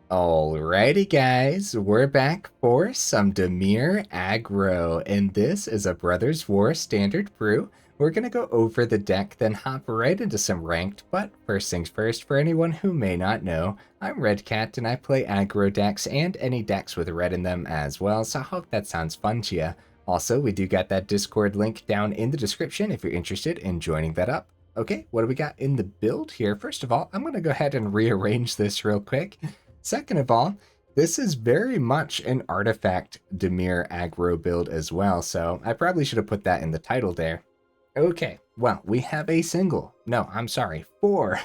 Alrighty guys, we're back for some Dimir aggro, and this is a Brothers War standard brew. We're gonna go over the deck, then hop right into some ranked, but first things first, for anyone who may not know, I'm Red Cat and I play aggro decks and any decks with red in them as well, so I hope that sounds fun to you. Also, we do got that Discord link down in the description if you're interested in joining that up. Okay, what do we got in the build here? First of all, I'm gonna go ahead and rearrange this real quick. Second of all, this is very much an artifact Dimir aggro build as well, so I probably should have put that in the title there. Okay, well, we have a single, no, I'm sorry, 4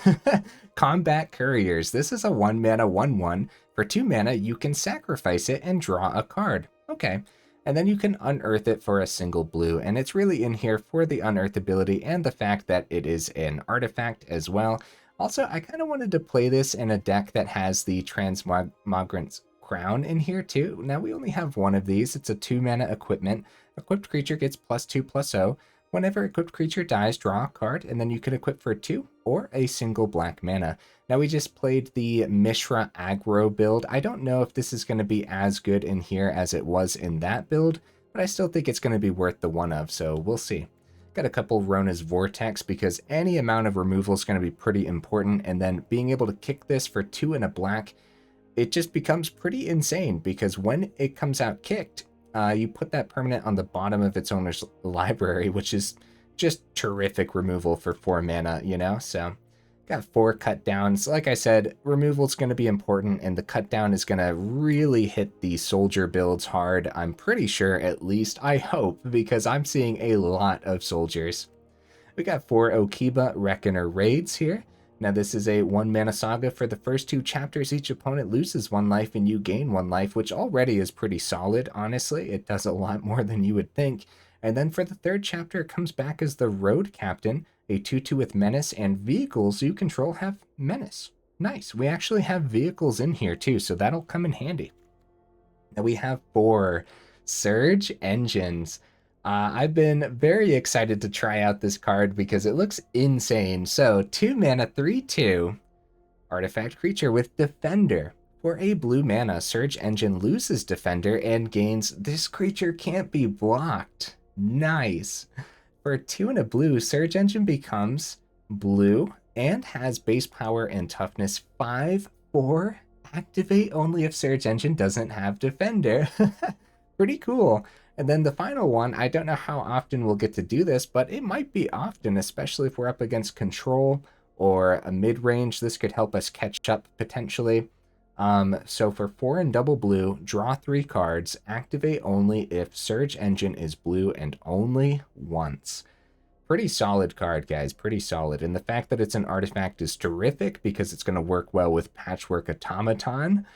Combat Couriers. This is a 1 mana 1/1. For 2 mana, you can sacrifice it and draw a card. Okay, and then you can unearth it for a single blue, and it's really in here for the unearth ability and the fact that it is an artifact as well. Also, I kind of wanted to play this in a deck that has the Transmogrant's Crown in here too. Now, we only have one of these. It's a 2 mana equipment. Equipped creature gets +2/+0. Whenever equipped creature dies, draw a card, and then you can equip for 2 or a single black mana. Now, we just played the Mishra aggro build. I don't know if this is going to be as good in here as it was in that build, but I still think it's going to be worth the one of, so we'll see. Got a couple Rona's Vortex because any amount of removal is going to be pretty important, and then being able to kick this for 2 and a black, it just becomes pretty insane because when it comes out kicked, you put that permanent on the bottom of its owner's library, which is just terrific removal for 4 mana, you know? So got 4 cut downs. Like I said, removal is going to be important, and the cut down is going to really hit the soldier builds hard. I'm pretty sure, at least. I hope, because I'm seeing a lot of soldiers. We got 4 Okiba Reckoner raids here. Now this is a 1 mana saga. For the first 2 chapters, each opponent loses 1 life and you gain 1 life, which already is pretty solid, honestly. It does a lot more than you would think. And then for the 3rd chapter, it comes back as the Road Captain, a 2/2 with Menace, and vehicles you control have Menace. Nice. We actually have vehicles in here too, so that'll come in handy. Now we have 4 Surge Engines. I've been very excited to try out this card because it looks insane. So 2 mana 3/2 artifact creature with Defender. For a blue mana, Surge Engine loses Defender and gains this creature can't be blocked. Nice. For 2 and a blue, Surge Engine becomes blue and has base power and toughness 5/4. Activate only if Surge Engine doesn't have Defender. Pretty cool. And then the final one, I don't know how often we'll get to do this, but it might be often, especially if we're up against control or a mid-range. This could help us catch up potentially. So for 4 and double blue, draw 3 cards, activate only if Surge Engine is blue and only once. Pretty solid card, guys, pretty solid. And the fact that it's an artifact is terrific because it's going to work well with Patchwork Automaton.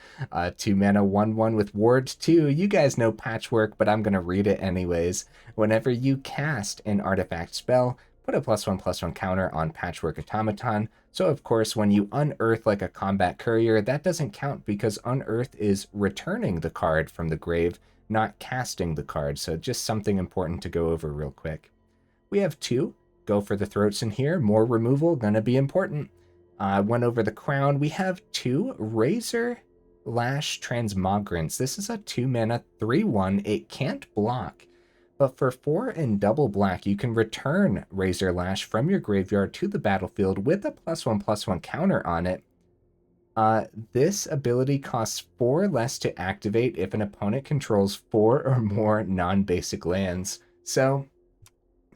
2 mana 1/1 with Ward 2. You guys know Patchwork, but I'm going to read it anyways. Whenever you cast an artifact spell, put a +1/+1 counter on Patchwork Automaton. So of course, when you unearth like a Combat Courier, that doesn't count because unearth is returning the card from the grave, not casting the card. So just something important to go over real quick. We have 2. Go for the throats in here. More removal, gonna be important. Went over the crown. We have 2 Razorlash Transmogrants. This is a 2 mana 3/1. It can't block. But for 4 and double black, you can return Razorlash from your graveyard to the battlefield with a +1/+1 counter on it. This ability costs 4 less to activate if an opponent controls 4 or more non-basic lands. So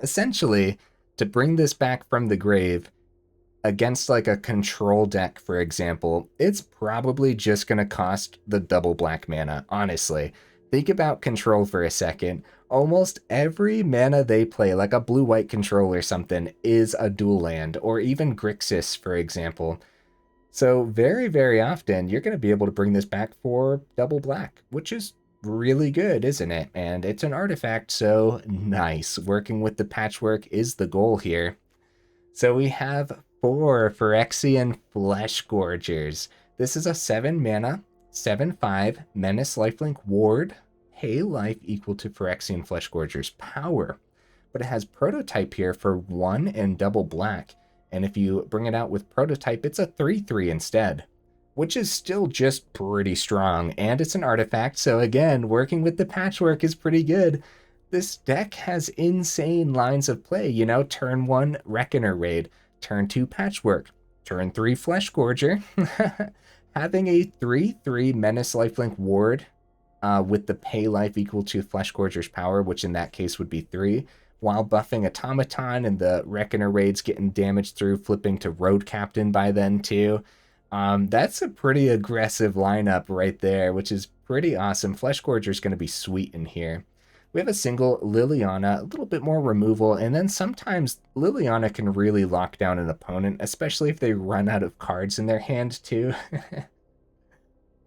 essentially, to bring this back from the grave against like a control deck, for example, it's probably just going to cost the double black mana, honestly. Think about control for a second. Almost every mana they play, like a blue-white control or something, is a dual land, or even Grixis, for example. So very, very often, you're going to be able to bring this back for double black, which is really good, isn't it? And it's an artifact, so nice. Working with the Patchwork is the goal here. So we have 4 Phyrexian Fleshgorgers. This is a 7 mana, 7/5 Menace Lifelink Ward. Pay life equal to Phyrexian Fleshgorger's power. But it has Prototype here for 1 and double black. And if you bring it out with Prototype, it's a 3/3 instead. which is still just pretty strong, and it's an artifact, so again, working with the patchwork is pretty good. This deck has insane lines of play, you know, turn 1 Reckoner Raid, turn 2 Patchwork, turn 3 Fleshgorger. Having a 3/3 Menace Lifelink Ward with the pay life equal to Fleshgorger's power, which in that case would be 3, while buffing Automaton and the Reckoner Raids getting damaged through, flipping to Road Captain by then too. That's a pretty aggressive lineup right there, which is pretty awesome. Fleshgorger's going to be sweet in here. We have a single Liliana, a little bit more removal, and then sometimes Liliana can really lock down an opponent, especially if they run out of cards in their hand too.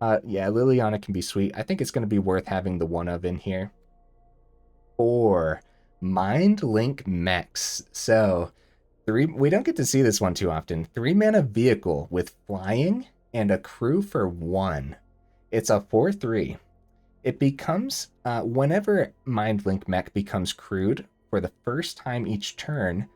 Yeah, Liliana can be sweet. I think it's going to be worth having the one of in here. 4, Mindlink Mechs. So, we don't get to see this one too often. 3-mana vehicle with flying and a crew for 1. It's a 4/3. It becomes, whenever Mindlink Mech becomes crewed for the first time each turn,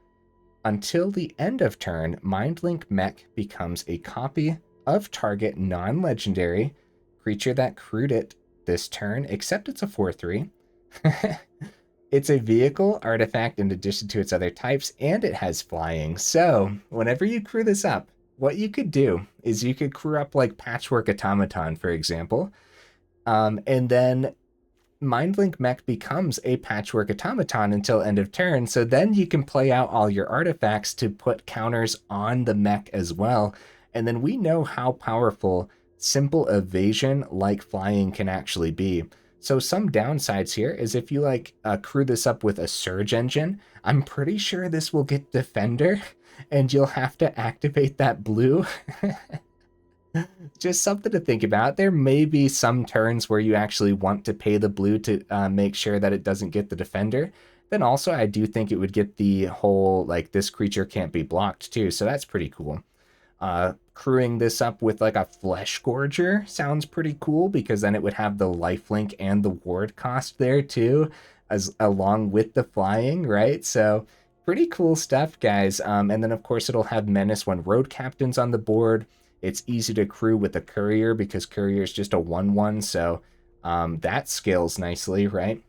until the end of turn, Mindlink Mech becomes a copy of target non-legendary creature that crewed it this turn, except it's a 4/3. It's a vehicle artifact in addition to its other types, and it has flying. So, whenever you crew this up, what you could do is you could crew up like Patchwork Automaton, for example, and then Mindlink Mech becomes a Patchwork Automaton until end of turn, so then you can play out all your artifacts to put counters on the mech as well, and then we know how powerful simple evasion like flying can actually be. So some downsides here is if you like crew this up with a Surge Engine, I'm pretty sure this will get Defender, and you'll have to activate that blue. Just something to think about. There may be some turns where you actually want to pay the blue to make sure that it doesn't get the Defender. Then also, I do think it would get the whole, like, this creature can't be blocked too, so that's pretty cool. Crewing this up with like a Fleshgorger sounds pretty cool, because then it would have the lifelink and the ward cost there too, as along with the flying, right? So pretty cool stuff, guys. And then of course it'll have Menace when Road Captain's on the board. It's easy to crew with a Courier because Courier is just a 1/1, so that scales nicely, right?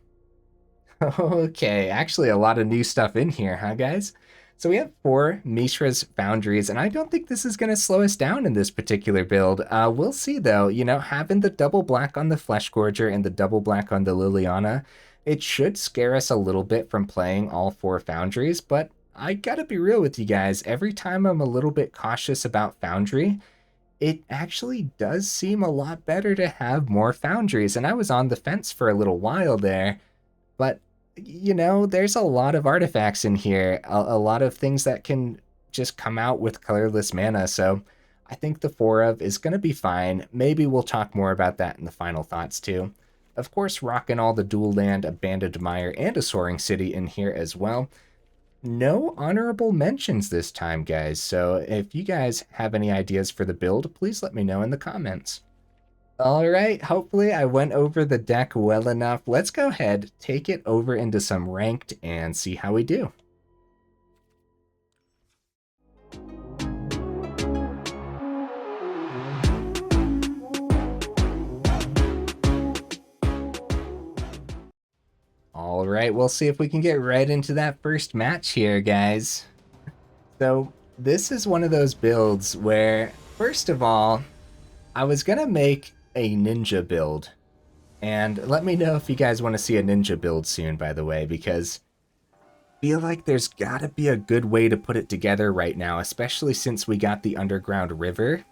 Okay, actually a lot of new stuff in here, huh, guys? So we have 4 Mishra's Foundries, and I don't think this is going to slow us down in this particular build. We'll see, though. You know, having the double black on the Fleshgorger and the double black on the Liliana, it should scare us a little bit from playing all 4 Foundries, but I gotta be real with you guys. Every time I'm a little bit cautious about Foundry, it actually does seem a lot better to have more Foundries, and I was on the fence for a little while there, but you know, there's a lot of artifacts in here, a lot of things that can just come out with colorless mana, so I think the 4 of is going to be fine. Maybe we'll talk more about that in the final thoughts too. Of course, rocking all the dual land, Abandoned Mire, and a Soaring City in here as well. No honorable mentions this time, guys, so if you guys have any ideas for the build, please let me know in the comments. All right, hopefully I went over the deck well enough. Let's go ahead, take it over into some ranked, and see how we do. All right, we'll see if we can get right into that first match here, guys. So this is one of those builds where, first of all, I was gonna make a ninja build, and let me know if you guys want to see a ninja build soon, by the way, because I feel like there's gotta be a good way to put it together right now, especially since we got the underground river.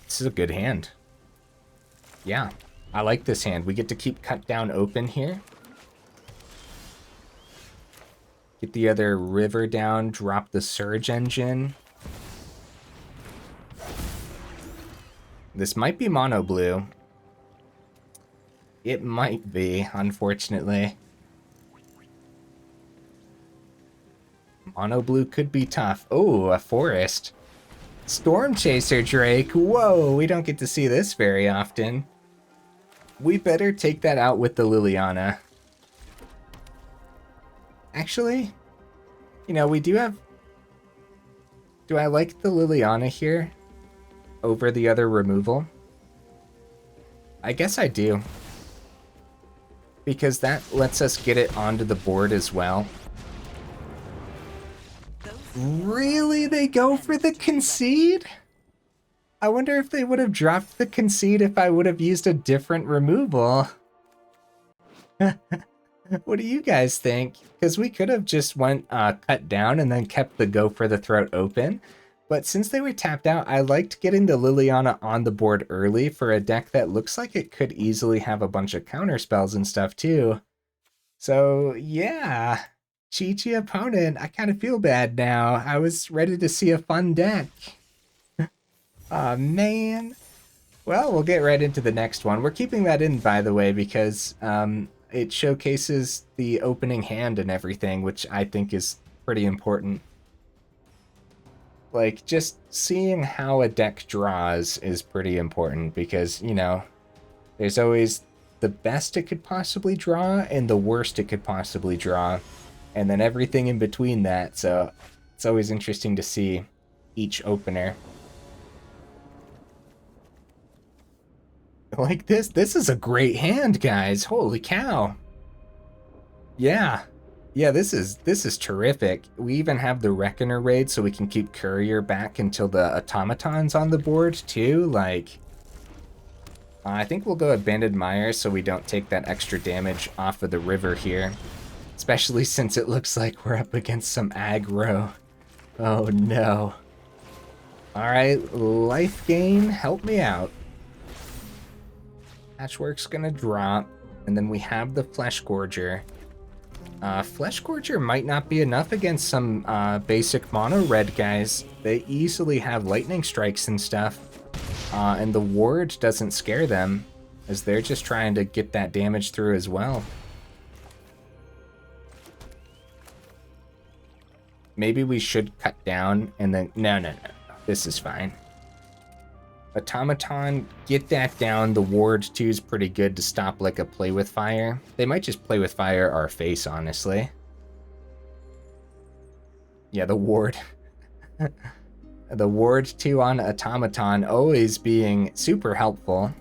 This is a good hand. Yeah, I like this hand. We get to keep cut down open here. Get the other river down, drop the Surge Engine. This might be mono blue. It might be, unfortunately. Mono blue could be tough. Oh, a forest. Storm Chaser Drake. Whoa, we don't get to see this very often. We better take that out with the Liliana. Actually, you know, we do have Do I like the Liliana here over the other removal? I guess I do. Because that lets us get it onto the board as well. Really? They go for the concede? I wonder if they would have dropped the concede if I would have used a different removal. What do you guys think? Because we could have just went cut down and then kept the go for the throat open. But since they were tapped out, I liked getting the Liliana on the board early for a deck that looks like it could easily have a bunch of counter spells and stuff too. So yeah, Chi-Chi opponent, I kind of feel bad now. I was ready to see a fun deck. Aw, man. Well, we'll get right into the next one. We're keeping that in, by the way, because it showcases the opening hand and everything, which I think is pretty important. Like, just seeing how a deck draws is pretty important because, you know, there's always the best it could possibly draw and the worst it could possibly draw, and then everything in between that, so it's always interesting to see each opener. Like this is a great hand, guys. Holy cow. Yeah. Yeah, this is terrific. We even have the Reckoner raid so we can keep Courier back until the Automaton's on the board too. Like, I think we'll go Abandoned Mire so we don't take that extra damage off of the river here. Especially since it looks like we're up against some aggro. Oh no. Alright, life gain, help me out. Patchwork's gonna drop, and then we have the Fleshgorger. Fleshgorger might not be enough against some basic mono red guys. They easily have lightning strikes and stuff, and the ward doesn't scare them, as they're just trying to get that damage through as well. Maybe we should cut down and then... No. This is fine. Automaton, get that down. The ward too is pretty good to stop like a play with fire. They might just play with fire our face, honestly. Yeah, the ward. The ward too on Automaton always being super helpful.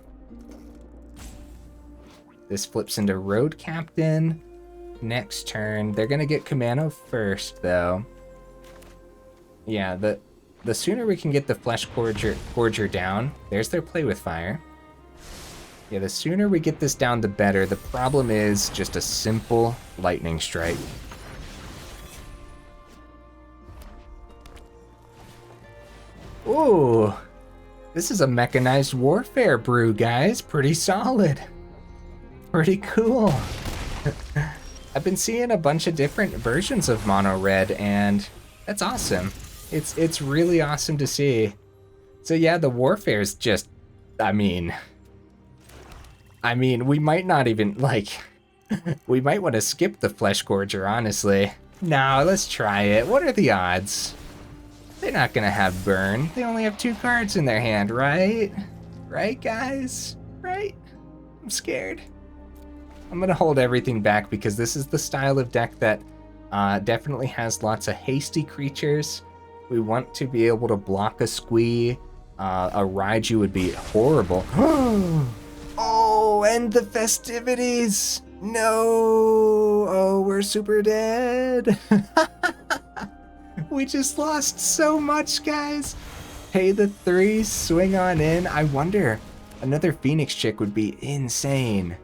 This flips into Road Captain. Next turn. They're gonna get Commando first though. Yeah, the sooner we can get the Fleshgorger down, there's their play with fire. Yeah, the sooner we get this down, the better. The problem is just a simple lightning strike. Ooh, this is a mechanized warfare brew, guys. Pretty solid. Pretty cool. I've been seeing a bunch of different versions of mono red, and that's awesome. It's really awesome to see. So yeah, the warfare is just, I mean, we might not even, like, we might want to skip the Fleshgorger, honestly. No, let's try it. What are the odds? They're not gonna have burn. They only have 2 cards in their hand, right? Right, guys? Right? I'm scared. I'm gonna hold everything back because this is the style of deck that definitely has lots of hasty creatures. We want to be able to block a Squee. A Raiju would be horrible. Oh, and the festivities! No! Oh, we're super dead. We just lost so much, guys. Pay the 3, swing on in. I wonder, another Phoenix chick would be insane.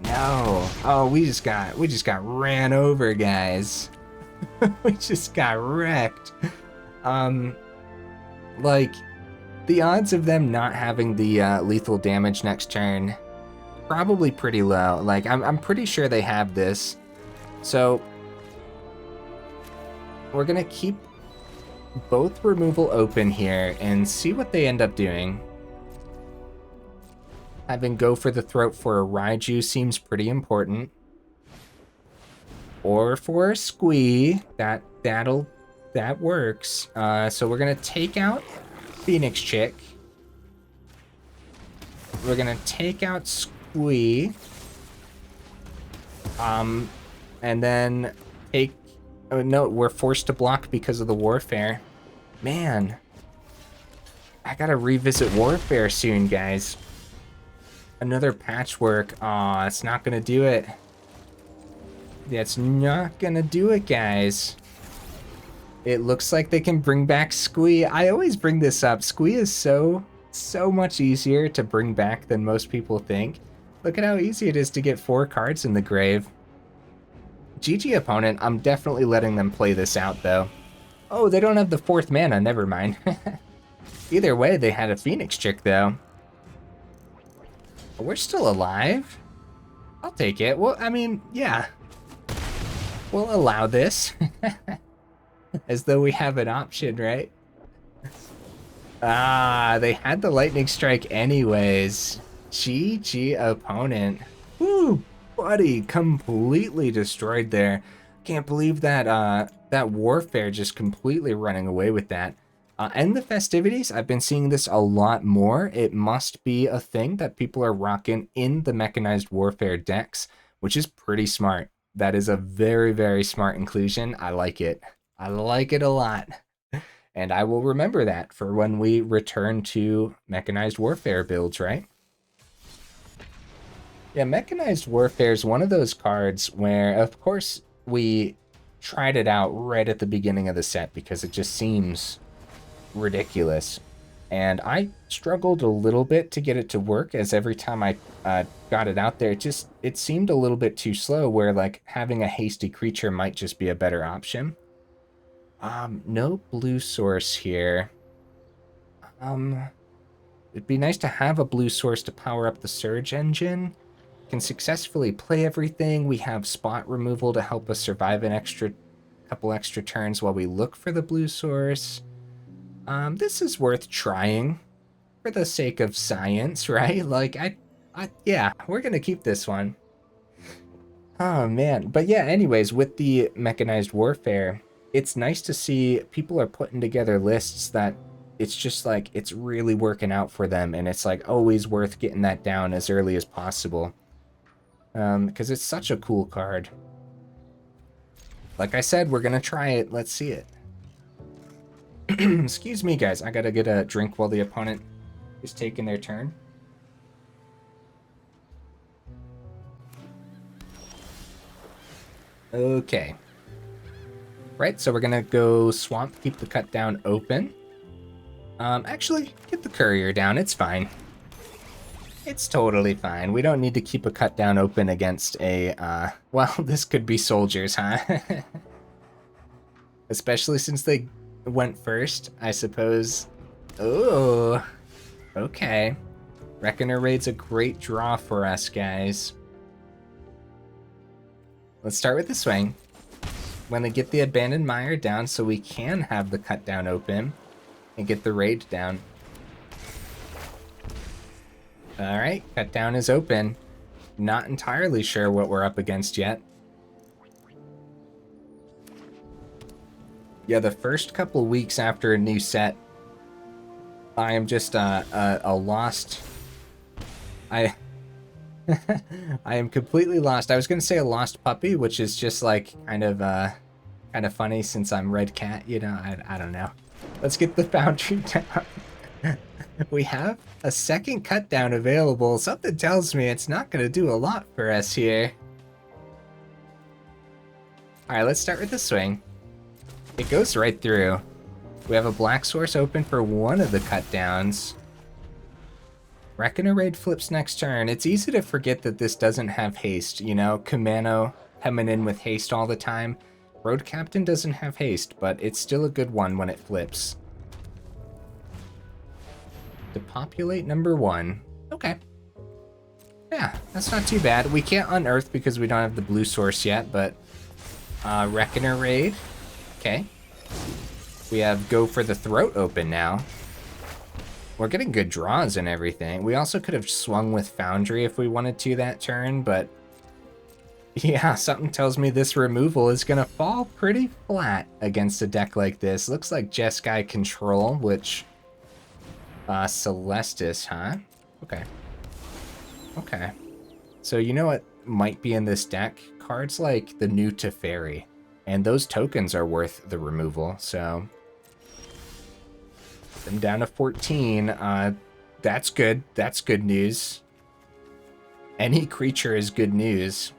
No. Oh, we just got ran over, guys. We just got wrecked. Like, the odds of them not having the lethal damage next turn, probably pretty low. Like, I'm pretty sure they have this. So, we're gonna keep both removal open here and see what they end up doing. Having go for the throat for a Raiju seems pretty important. Or for a Squee, that works. So we're gonna take out Phoenix Chick. We're gonna take out Squee. And then take... Oh no, we're forced to block because of the warfare. Man, I gotta revisit Warfare soon, guys. Another patchwork. Aw, it's not gonna do it. That's not gonna do it, guys. It looks like they can bring back Squee. I always bring this up. Squee is so much easier to bring back than most people think. Look at how easy it is to get 4 cards in the grave. GG opponent, I'm definitely letting them play this out though. Oh, they don't have the 4th mana, never mind. Either way, they had a Phoenix trick though. We're still alive. I'll take it. Well, I mean, yeah. We'll allow this. As though we have an option, right? Ah, they had the lightning strike anyways. GG opponent. Woo, buddy, completely destroyed there. Can't believe that that Warfare just completely running away with that. And the festivities, I've been seeing this a lot more. It must be a thing that people are rocking in the mechanized Warfare decks, which is pretty smart. That is a very, very smart inclusion. I like it. I like it a lot. And I will remember that for when we return to mechanized Warfare builds, right? Yeah, mechanized Warfare is one of those cards where, of course, we tried it out right at the beginning of the set because it just seems ridiculous. And I struggled a little bit to get it to work, as every time I got it out there, it seemed a little bit too slow, where like having a hasty creature might just be a better option. No blue source here. It'd be nice to have a blue source to power up the Surge engine. Can successfully play everything. We have spot removal to help us survive an couple extra turns while we look for the blue source. This is worth trying for the sake of science, right? Like, yeah, we're gonna keep this one. Oh, man. But yeah, anyways, with the mechanized Warfare, it's nice to see people are putting together lists that it's just like, it's really working out for them, and it's like always worth getting that down as early as possible. Because it's such a cool card. Like I said, we're gonna try it. Let's see it. Excuse me, guys. I gotta get a drink while the opponent is taking their turn. Okay. Right, so we're gonna go Swamp, keep the cut down open. Actually, get the Courier down. It's fine. It's totally fine. We don't need to keep a cut down open against a, well, this could be soldiers, huh? Especially since they went first, I suppose. Oh, okay. Reckoner Raid's a great draw for us, guys. Let's start with the swing. When they get the Abandoned Mire down so we can have the cut down open and get the raid down. Alright, cut down is open. Not entirely sure what we're up against yet. Yeah, the first couple weeks after a new set, I am just a lost... I am completely lost. I was going to say a lost puppy, which is just like kind of funny since I'm Red Cat, you know? I don't know. Let's get the Foundry down. We have a second cut down available. Something tells me it's not going to do a lot for us here. Alright, let's start with the swing. It goes right through. We have a black source open for one of the cut downs. Reckoner Raid flips next turn. It's easy to forget that this doesn't have haste, you know? Kumano coming in with haste all the time. Road Captain doesn't have haste, but it's still a good one when it flips. Depopulate number 1. Okay. Yeah, that's not too bad. We can't unearth because we don't have the blue source yet, but Reckoner Raid. Okay. We have Go for the Throat open now. We're getting good draws and everything. We also could have swung with Foundry if we wanted to that turn, but yeah, something tells me this removal is going to fall pretty flat against a deck like this. Looks like Jeskai Control, which... Celestis, huh? Okay. Okay. So you know what might be in this deck? Cards like the new Teferi. And those tokens are worth the removal, so... Them down to 14. That's good. That's good news. Any creature is good news.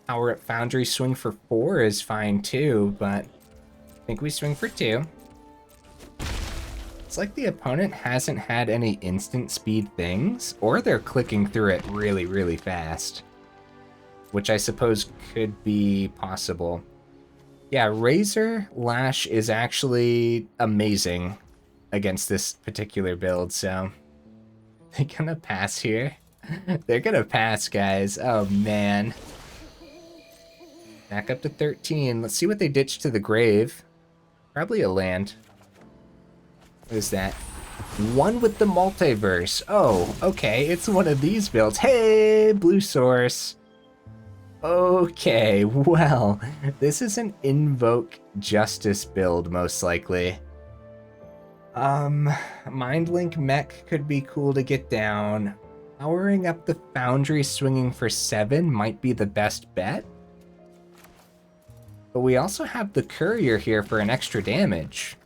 Power up Foundry, swing for 4 is fine too, but I think we swing for 2. It's like the opponent hasn't had any instant speed things, or they're clicking through it really, really fast. Which I suppose could be possible. Yeah, Razorlash is actually amazing against this particular build, so they're gonna pass here. They're gonna pass, guys. Oh, man. Back up to 13. Let's see what they ditched to the grave. Probably a land. What is that? One with the multiverse. Oh, okay. It's one of these builds. Hey, blue source. Okay, well, this is an Invoke Justice build, most likely. Mindlink Mech could be cool to get down. Powering up the Foundry, swinging for 7 might be the best bet. But we also have the Courier here for an extra damage.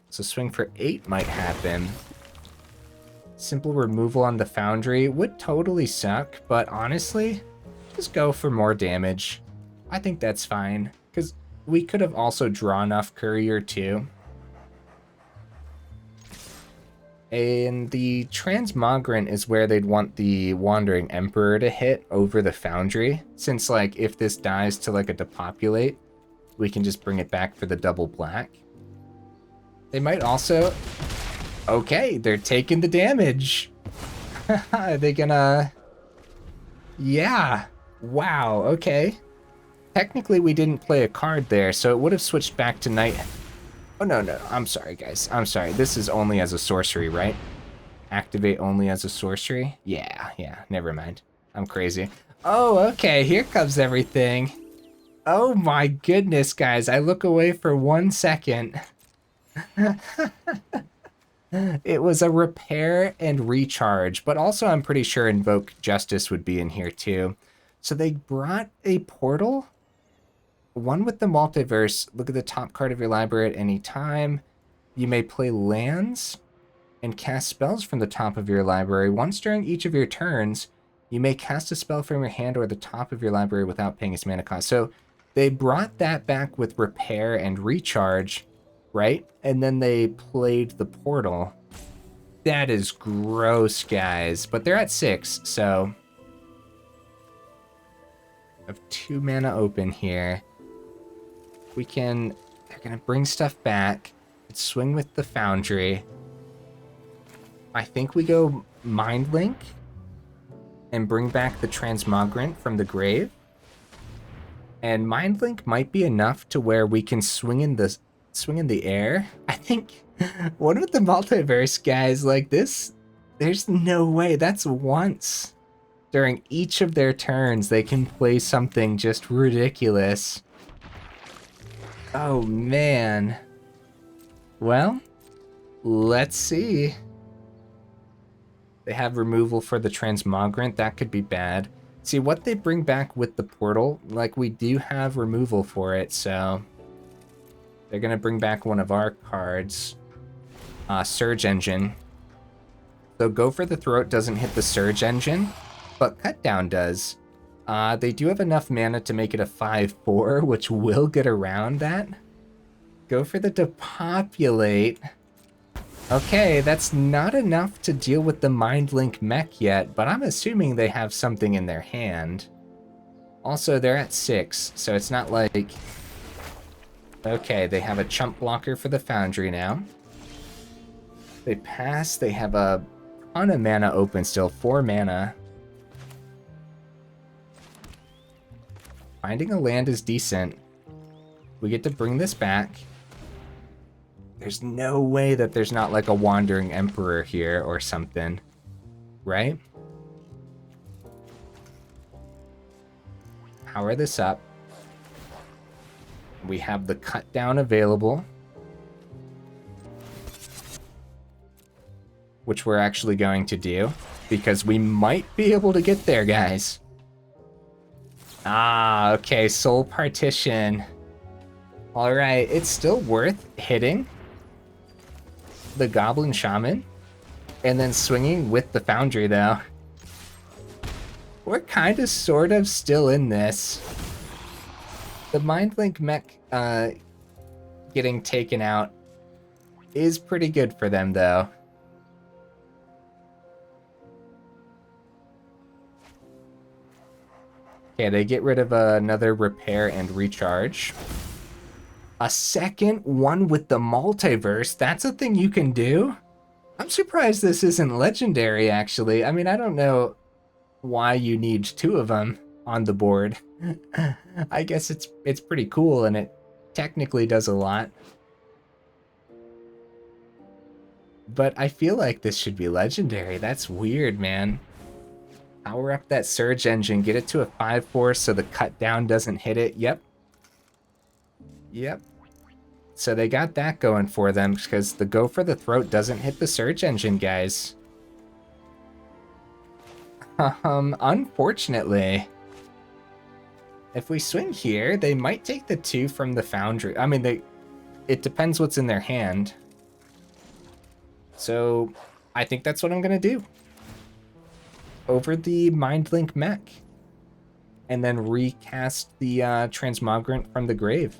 So swing for 8 might happen. Simple removal on the Foundry would totally suck, but honestly, just go for more damage. I think that's fine, because we could have also drawn off Courier too. And the Transmogrant is where they'd want the Wandering Emperor to hit over the Foundry, since like if this dies to like a depopulate, we can just bring it back for the double black. They might also... Okay, they're taking the damage. Are they gonna... Yeah. Wow, okay. Technically, we didn't play a card there, so it would have switched back to night... Oh, no, no. I'm sorry, guys. I'm sorry. This is only as a sorcery, right? Activate only as a sorcery? Yeah, never mind. I'm crazy. Oh, okay. Here comes everything. Oh my goodness, guys. I look away for 1 second. It was a repair and recharge, but also I'm pretty sure Invoke Justice would be in here too. So they brought a portal. One with the multiverse. Look at the top card of your library at any time. You may play lands and cast spells from the top of your library. Once during each of your turns, you may cast a spell from your hand or the top of your library without paying its mana cost. So they brought that back with repair and recharge, right? And then they played the portal. That is gross, guys. But they're at 6, so... I have 2 mana open here. We can... They're gonna bring stuff back. Let's swing with the Foundry. I think we go Mindlink and bring back the Transmogrant from the grave. And Mindlink might be enough to where we can swing in the air. I think one with the multiverse, guys, like this, there's no way. That's once during each of their turns they can play something just ridiculous. Oh man. Well, let's see. They have removal for the Transmogrant. That could be bad. See, what they bring back with the portal, like we do have removal for it, so... They're going to bring back one of our cards. Surge Engine. So Go for the Throat doesn't hit the Surge Engine, but Cut Down does. They do have enough mana to make it a 5/4, which will get around that. Go for the Depopulate. Okay, that's not enough to deal with the Mindlink Mech yet, but I'm assuming they have something in their hand. Also, they're at 6, so it's not like... Okay, they have a chump blocker for the Foundry now. They pass, they have a ton of mana open still, 4 mana. Finding a land is decent. We get to bring this back. There's no way that there's not like a Wandering Emperor here or something, right? Power this up. We have the Cut Down available, which we're actually going to do because we might be able to get there, guys. Ah, okay, Soul Partition. All right, it's still worth hitting. the Goblin Shaman and then swinging with the Foundry, though. We're kind of sort of still in this. The Mindlink Mech getting taken out is pretty good for them, though. Okay, they get rid of another repair and recharge. A second one with the multiverse. That's a thing you can do. I'm surprised this isn't legendary, actually. I mean, I don't know why you need two of them on the board. I guess it's pretty cool, and it technically does a lot. But I feel like this should be legendary. That's weird, man. Power up that Surge Engine, get it to a 5/4 so the cut down doesn't hit it. Yep. Yep. So they got that going for them because the Go for the Throat doesn't hit the Surge Engine, guys. Unfortunately. If we swing here, they might take the 2 from the Foundry. I mean, it depends what's in their hand. So I think that's what I'm going to do. Over the Mindlink Mech. And then recast the Transmogrant from the grave.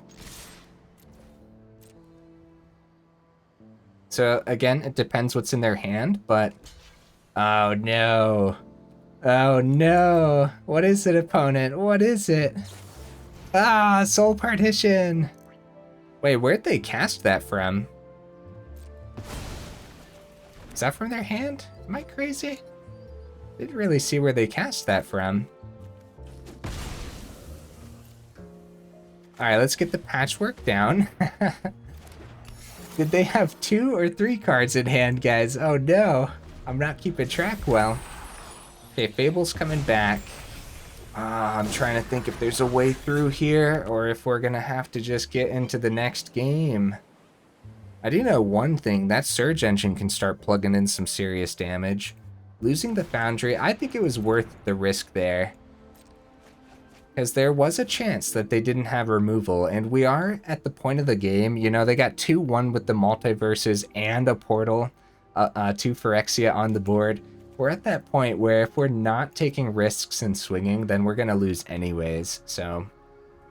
So again, it depends what's in their hand, but... Oh no. Oh no. What is it, opponent? What is it? Ah, Soul Partition. Wait, where'd they cast that from? Is that from their hand? Am I crazy? Didn't really see where they cast that from. Alright, let's get the Patchwork down. Did they have 2 or 3 cards in hand, guys? Oh no. I'm not keeping track well. Okay, Fable's coming back. I'm trying to think if there's a way through here or if we're gonna have to just get into the next game. I do know one thing, that Surge Engine can start plugging in some serious damage. Losing the Foundry, I think it was worth the risk there. Because there was a chance that they didn't have removal, and we are at the point of the game, you know, they got 2-1 with the multiverses and a portal, 2 Phyrexia on the board. We're at that point where if we're not taking risks and swinging, then we're going to lose anyways. So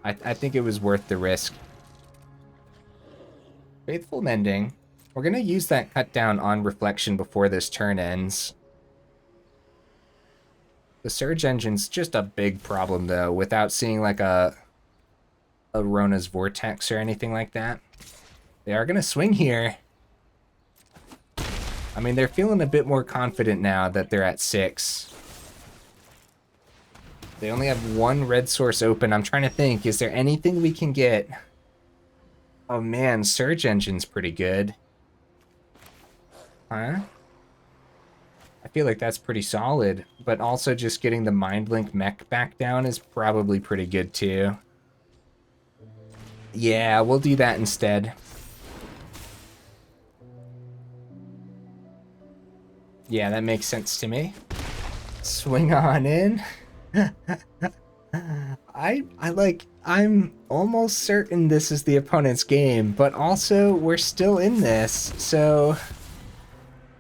I think it was worth the risk. Faithful Mending. We're going to use that cut down on Reflection before this turn ends. The Surge Engine's just a big problem, though, without seeing like a Rona's Vortex or anything like that. They are going to swing here. I mean, they're feeling a bit more confident now that they're at 6. They only have 1 red source open. I'm trying to think, is there anything we can get? Oh man, Surge Engine's pretty good. Huh? I feel like that's pretty solid, but also just getting the Mindlink Mech back down is probably pretty good too. Yeah, we'll do that instead. Yeah, that makes sense to me. Swing on in. I'm almost certain this is the opponent's game, but also we're still in this, so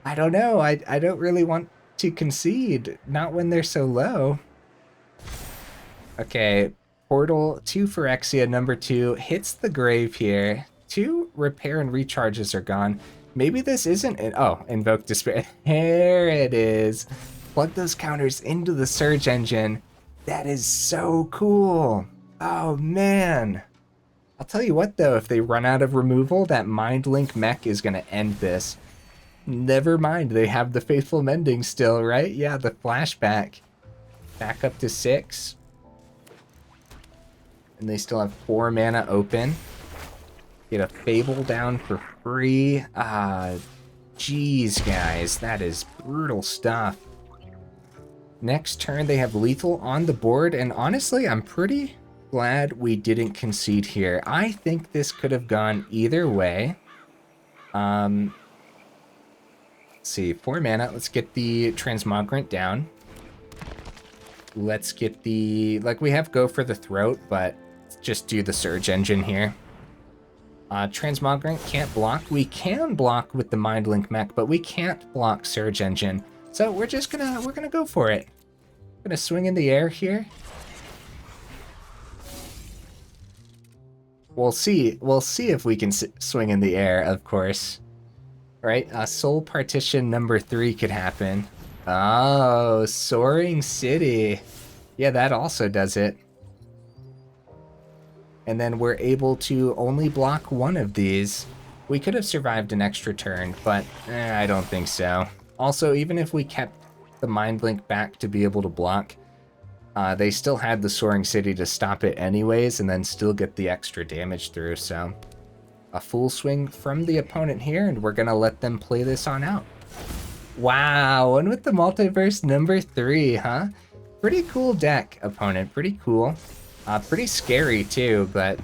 I don't know. I don't really want to concede, not when they're so low. Okay, Portal 2 Phyrexia, number 2, hits the grave here. 2 repair and recharges are gone. Maybe this isn't an... Oh, Invoke Despair. There it is. Plug those counters into the Surge Engine. That is so cool. Oh, man. I'll tell you what, though. If they run out of removal, that Mindlink Mech is going to end this. Never mind. They have the Faithful Mending still, right? Yeah, the flashback. Back up to 6. And they still have 4 mana open. Get a Fable down for free. Jeez, guys. That is brutal stuff. Next turn, they have lethal on the board. And honestly, I'm pretty glad we didn't concede here. I think this could have gone either way. Let's see. 4 mana. Let's get the Transmogrant down. Let's get the... Like, we have Go for the Throat, but let's just do the Surge Engine here. Transmogrant can't block. We can block with the Mindlink Mech, but we can't block Surge Engine. So we're gonna go for it. Gonna swing in the air here. We'll see if we can swing in the air, of course. Right? Soul Partition number 3 could happen. Oh, Soaring City. Yeah, that also does it. And then we're able to only block one of these. We could have survived an extra turn, but I don't think so. Also, even if we kept the Mindlink back to be able to block, they still had the Soaring City to stop it anyways, and then still get the extra damage through, so... A full swing from the opponent here, and we're gonna let them play this on out. Wow, and with the Multiverse number 3, huh? Pretty cool deck, opponent, pretty cool. Pretty scary too, but...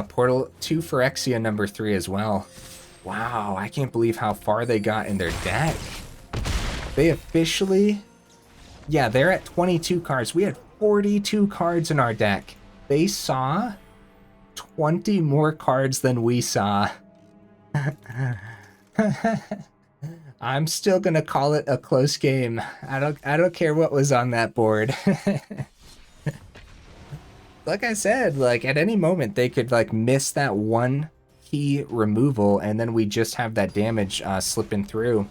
Portal 2 Phyrexian number 3 as well. Wow, I can't believe how far they got in their deck. They officially... Yeah, they're at 22 cards. We had 42 cards in our deck. They saw 20 more cards than we saw. I'm still gonna call it a close game. I don't care what was on that board. Like I said, like at any moment they could like miss that one key removal, and then we just have that damage slipping through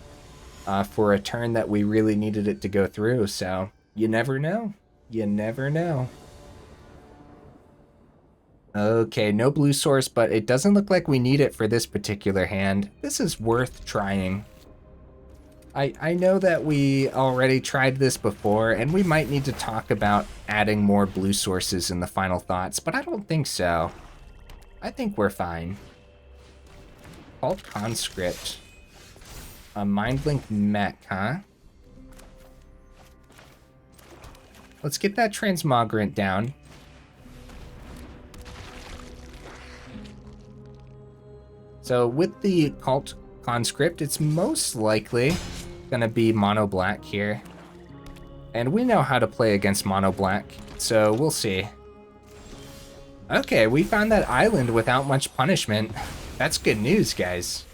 for a turn that we really needed it to go through. So you never know. You never know. Okay, no blue source, but it doesn't look like we need it for this particular hand. This is worth trying. I know that we already tried this before, and we might need to talk about adding more blue sources in the final thoughts, but I don't think so. I think we're fine. Called Conscript. A Mindlink Mech, huh? Let's get that Transmogrant down. So with the Cult Conscript, it's most likely gonna be mono black here. And we know how to play against mono black, so we'll see. Okay, we found that island without much punishment. That's good news, guys.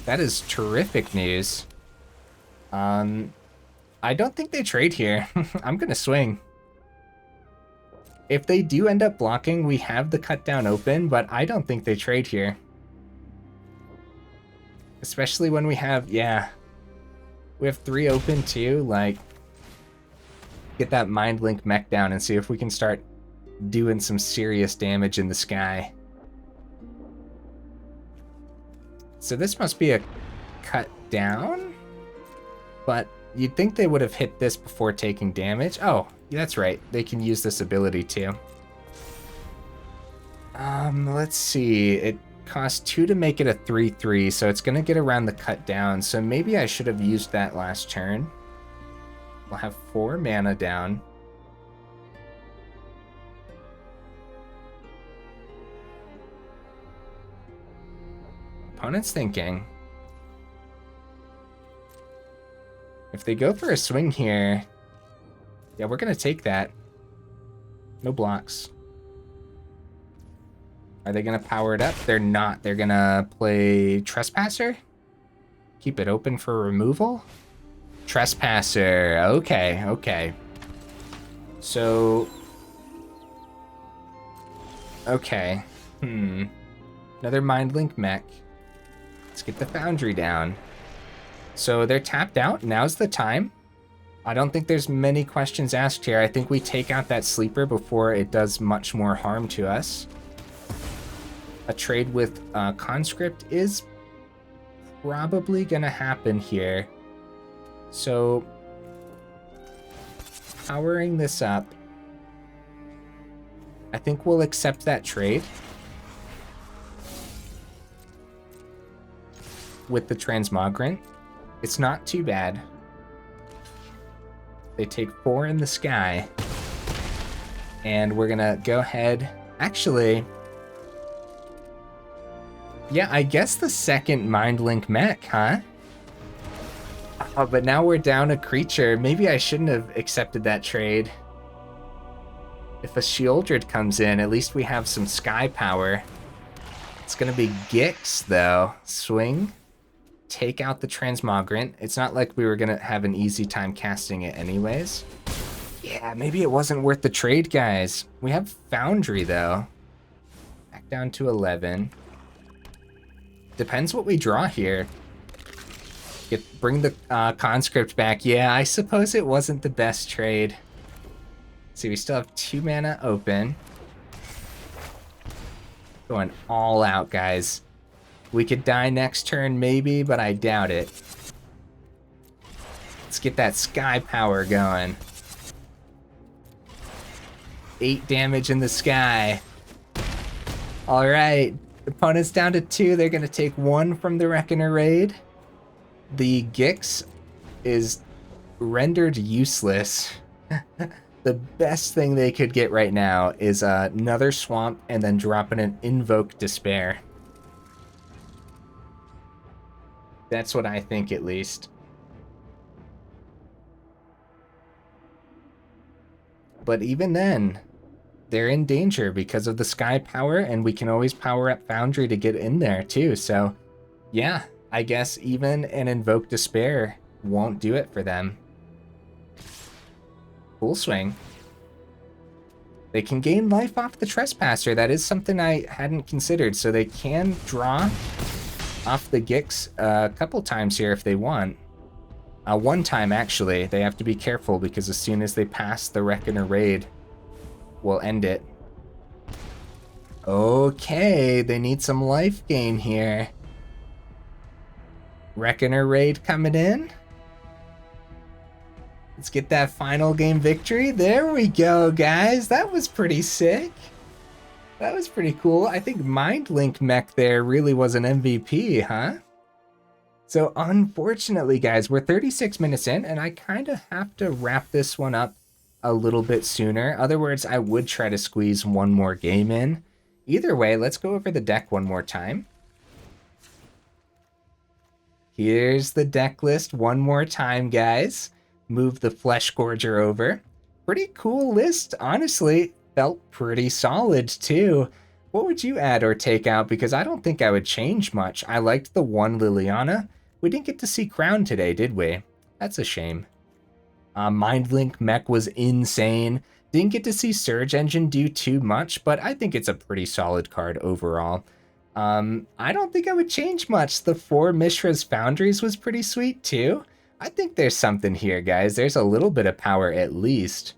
That is terrific news. I don't think they trade here. I'm gonna swing. If they do end up blocking, we have the cut down open, but I don't think they trade here. Especially when we have, yeah. We have 3 open too, like, get that Mindlink Mech down and see if we can start doing some serious damage in the sky. So this must be a cut down, but you'd think they would have hit this before taking damage. Oh, that's right, they can use this ability too. Let's see, it costs 2 to make it a 3/3, so it's gonna get around the cut down, so maybe I should have used that last turn. We'll have 4 mana down. Opponent's thinking. If they go for a swing here, yeah, we're gonna take that. No blocks. Are they gonna power it up? They're not. They're gonna play Trespasser? Keep it open for removal? Trespasser. Okay, okay. So... Okay. Another Mindlink Mech. Let's get the Foundry down. So they're tapped out. Now's the time. I don't think there's many questions asked here. I think we take out that sleeper before it does much more harm to us. A trade with Conscript is probably gonna happen here. So, powering this up, I think we'll accept that trade with the Transmogrant. It's not too bad. They take 4 in the sky, and we're gonna go ahead. Actually, yeah, I guess the second Mindlink Mech, huh? Oh, but now we're down a creature. Maybe I shouldn't have accepted that trade. If a Sheoldred comes in, at least we have some sky power. It's gonna be Gix, though. Swing. Take out the Transmogrant. It's not like we were gonna have an easy time casting it anyways. Yeah, maybe it wasn't worth the trade, guys. We have Foundry, though. Back down to 11. Depends what we draw here. Bring the conscript back. Yeah, I suppose it wasn't the best trade. See, we still have 2 mana open. Going all out, guys. We could die next turn, maybe, but I doubt it. Let's get that sky power going. 8 damage in the sky. All right, opponent's down to 2. They're gonna take 1 from the Reckoner Raid. The Gix is rendered useless. The best thing they could get right now is another Swamp and then dropping an Invoke Despair. That's what I think, at least. But even then, they're in danger because of the sky power, and we can always power up Foundry to get in there too. So yeah, I guess even an Invoke Despair won't do it for them. Full swing. They can gain life off the Trespasser. That is something I hadn't considered. So they can draw off the Gix a couple times here if they want. One time, actually. They have to be careful because as soon as they pass the Reckoner Raid, we'll end it. Okay, they need some life gain here. Reckoner Raid coming in. Let's get that final game victory. There we go, guys. That was pretty sick. That was pretty cool. I think Mindlink Mech there really was an MVP, huh? So unfortunately, guys, we're 36 minutes in, and I kind of have to wrap this one up a little bit sooner. Other words, I would try to squeeze one more game in. Either way, let's go over the deck one more time. Here's the deck list one more time, guys. Move the Fleshgorger over. Pretty cool list, honestly. Felt pretty solid, too. What would you add or take out? Because I don't think I would change much. I liked the one Liliana. We didn't get to see Crown today, did we? That's a shame. Mindlink Mech was insane. Didn't get to see Surge Engine do too much, but I think it's a pretty solid card overall. I don't think I would change much. The 4 Mishra's Foundries was pretty sweet, too. I think there's something here, guys. There's a little bit of power at least.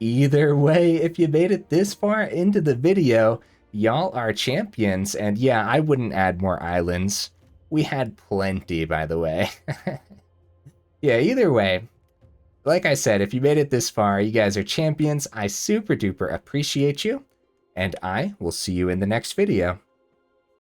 Either way, if you made it this far into the video, y'all are champions. And yeah, I wouldn't add more islands. We had plenty, by the way. Yeah, either way, like I said, if you made it this far, you guys are champions. I super duper appreciate you. And I will see you in the next video.